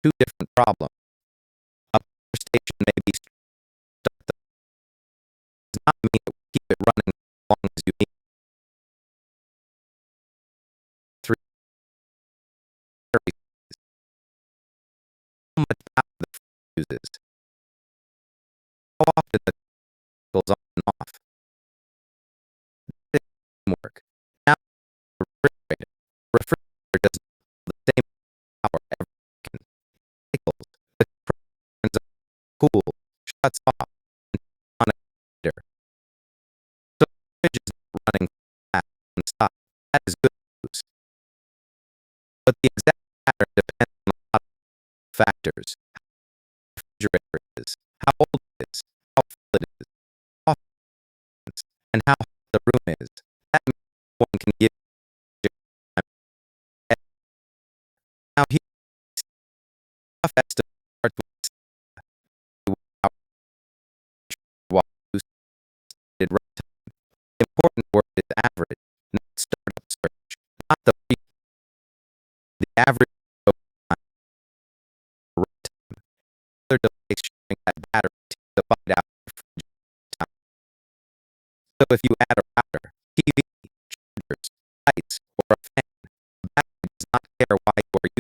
two different problems. A power station may be start the does not mean that we keep it running as long as you need. 3. How much power the fridge uses. How often the goes on and off. This is work. Now, the refrigerator. Refrigerator does not have the same power every second. Cycles. The compressor turns on, cool, shuts off, and on a heater. So the fridge is not running fast and stop. That is good news. But the exact pattern depends on a lot of factors. How the refrigerator is, how old it is, how full it is, how often it is, and how hot the room is. That means one can give you time. Now here is a rough estimate starts with how you stated runtime. The important word is average, not startup search, not the the average time for runtime. Other delays showing that battery takes a bite out of the fridge time. So if you add a router, TV, chargers, lights, or a fan, the battery does not care why you are